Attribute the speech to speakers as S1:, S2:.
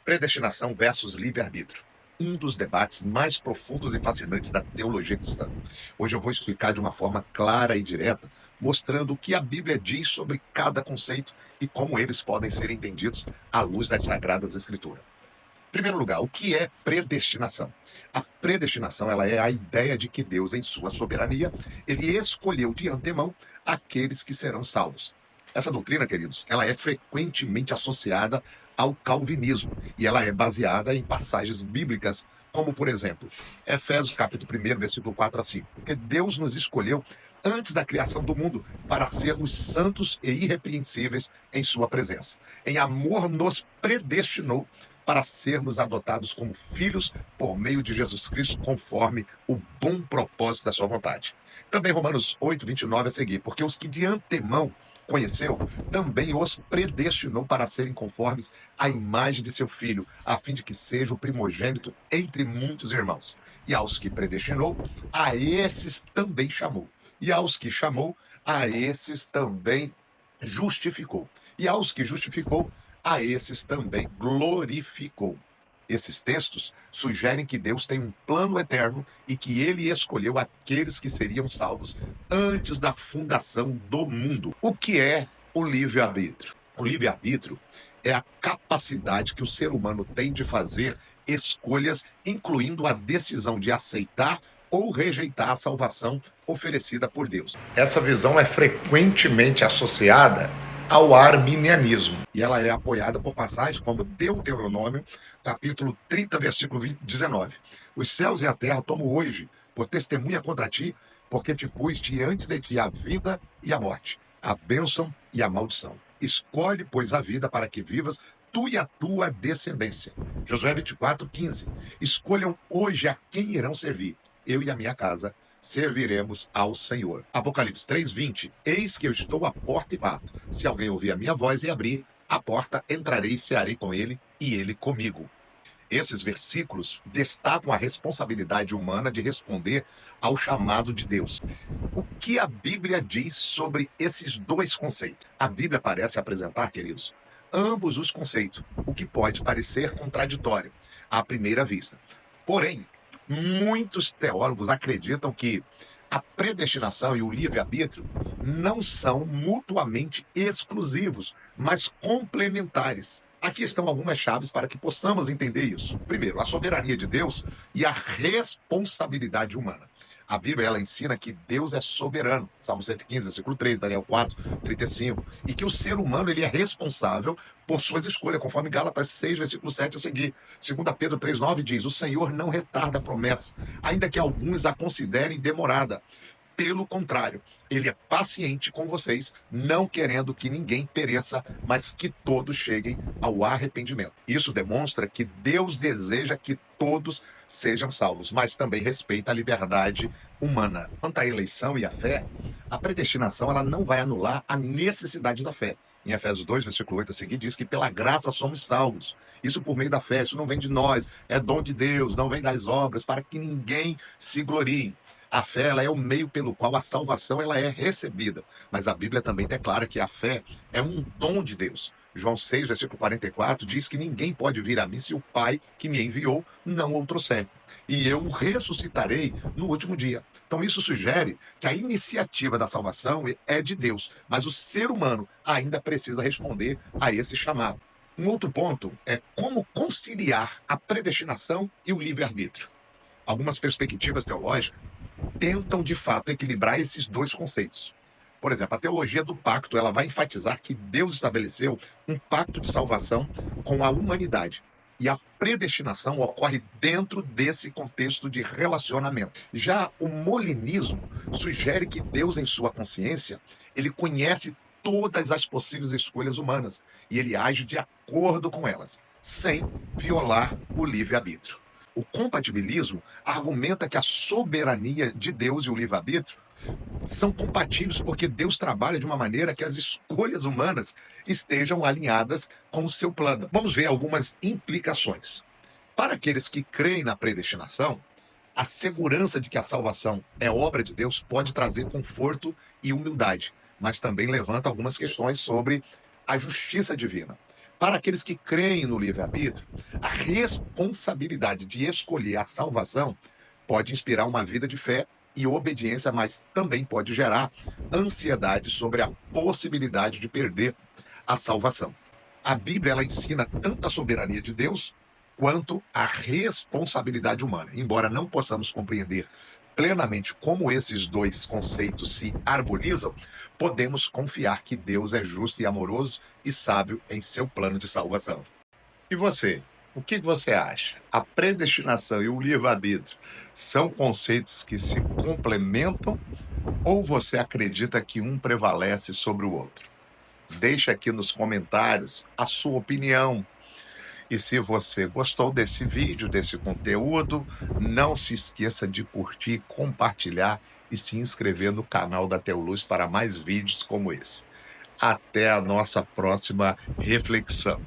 S1: Predestinação versus livre-arbítrio. Um dos debates mais profundos e fascinantes da teologia cristã. Hoje eu vou explicar de uma forma clara e direta, mostrando o que a Bíblia diz sobre cada conceito e como eles podem ser entendidos à luz das Sagradas Escrituras. Em primeiro lugar, o que é predestinação? A predestinação ela é a ideia de que Deus, em sua soberania, ele escolheu de antemão aqueles que serão salvos. Essa doutrina, queridos, ela é frequentemente associada ao calvinismo e ela é baseada em passagens bíblicas, como por exemplo, Efésios capítulo 1, versículo 4 a 5. Porque Deus nos escolheu antes da criação do mundo para sermos santos e irrepreensíveis em sua presença. Em amor nos predestinou para sermos adotados como filhos por meio de Jesus Cristo, conforme o bom propósito da sua vontade. Também Romanos 8, 29 a seguir, porque os que de antemão conheceu, também os predestinou para serem conformes à imagem de seu Filho, a fim de que seja o primogênito entre muitos irmãos. E aos que predestinou, a esses também chamou. E aos que chamou, a esses também justificou. E aos que justificou, a esses também glorificou. Esses textos sugerem que Deus tem um plano eterno e que ele escolheu aqueles que seriam salvos antes da fundação do mundo. O que é o livre-arbítrio? O livre-arbítrio é a capacidade que o ser humano tem de fazer escolhas, incluindo a decisão de aceitar ou rejeitar a salvação oferecida por Deus. Essa visão é frequentemente associada ao arminianismo. E ela é apoiada por passagens como Deuteronômio, capítulo 30, versículo 19. Os céus e a terra tomo hoje por testemunha contra ti, porque te pus diante de ti a vida e a morte, a bênção e a maldição. Escolhe, pois, a vida para que vivas tu e a tua descendência. Josué 24, 15. Escolham hoje a quem irão servir. Eu e a minha casa serviremos ao Senhor. Apocalipse 3:20. Eis que eu estou à porta e bato. Se alguém ouvir a minha voz e abrir a porta, entrarei e cearei com ele e ele comigo. Esses versículos destacam a responsabilidade humana de responder ao chamado de Deus. O que a Bíblia diz sobre esses dois conceitos? A Bíblia parece apresentar, queridos, ambos os conceitos, o que pode parecer contraditório à primeira vista. Porém, muitos teólogos acreditam que a predestinação e o livre-arbítrio não são mutuamente exclusivos, mas complementares. Aqui estão algumas chaves para que possamos entender isso. Primeiro, a soberania de Deus e a responsabilidade humana. A Bíblia ela ensina que Deus é soberano. Salmo 115, versículo 3, Daniel 4, 35. E que o ser humano ele é responsável por suas escolhas, conforme Gálatas 6, versículo 7 a seguir. 2 Pedro 3, 9 diz, o Senhor não retarda a promessa, ainda que alguns a considerem demorada. Pelo contrário, ele é paciente com vocês, não querendo que ninguém pereça, mas que todos cheguem ao arrependimento. Isso demonstra que Deus deseja que todos sejam salvos, mas também respeita a liberdade humana. Quanto à eleição e à fé, a predestinação ela não vai anular a necessidade da fé. Em Efésios 2, versículo 8 a seguir, diz que pela graça somos salvos. Isso por meio da fé, isso não vem de nós, é dom de Deus, não vem das obras, para que ninguém se glorie. A fé ela é o meio pelo qual a salvação ela é recebida. Mas a Bíblia também declara que a fé é um dom de Deus. João 6, versículo 44, diz que ninguém pode vir a mim se o Pai que me enviou não o trouxer. E eu o ressuscitarei no último dia. Então isso sugere que a iniciativa da salvação é de Deus, mas o ser humano ainda precisa responder a esse chamado. Um outro ponto é como conciliar a predestinação e o livre-arbítrio. Algumas perspectivas teológicas tentam, de fato, equilibrar esses dois conceitos. Por exemplo, a teologia do pacto ela vai enfatizar que Deus estabeleceu um pacto de salvação com a humanidade. E a predestinação ocorre dentro desse contexto de relacionamento. Já o molinismo sugere que Deus, em sua consciência, ele conhece todas as possíveis escolhas humanas e ele age de acordo com elas, sem violar o livre-arbítrio. O compatibilismo argumenta que a soberania de Deus e o livre-arbítrio são compatíveis porque Deus trabalha de uma maneira que as escolhas humanas estejam alinhadas com o seu plano. Vamos ver algumas implicações. Para aqueles que creem na predestinação, a segurança de que a salvação é obra de Deus pode trazer conforto e humildade, mas também levanta algumas questões sobre a justiça divina. Para aqueles que creem no livre-arbítrio, a responsabilidade de escolher a salvação pode inspirar uma vida de fé e obediência, mas também pode gerar ansiedade sobre a possibilidade de perder a salvação. A Bíblia ela ensina tanto a soberania de Deus quanto a responsabilidade humana. Embora não possamos compreender plenamente como esses dois conceitos se harmonizam, podemos confiar que Deus é justo e amoroso e sábio em seu plano de salvação. E você? O que você acha? A predestinação e o livre-arbítrio são conceitos que se complementam ou você acredita que um prevalece sobre o outro? Deixa aqui nos comentários a sua opinião. E se você gostou desse vídeo, desse conteúdo, não se esqueça de curtir, compartilhar e se inscrever no canal da Teoluz para mais vídeos como esse. Até a nossa próxima reflexão.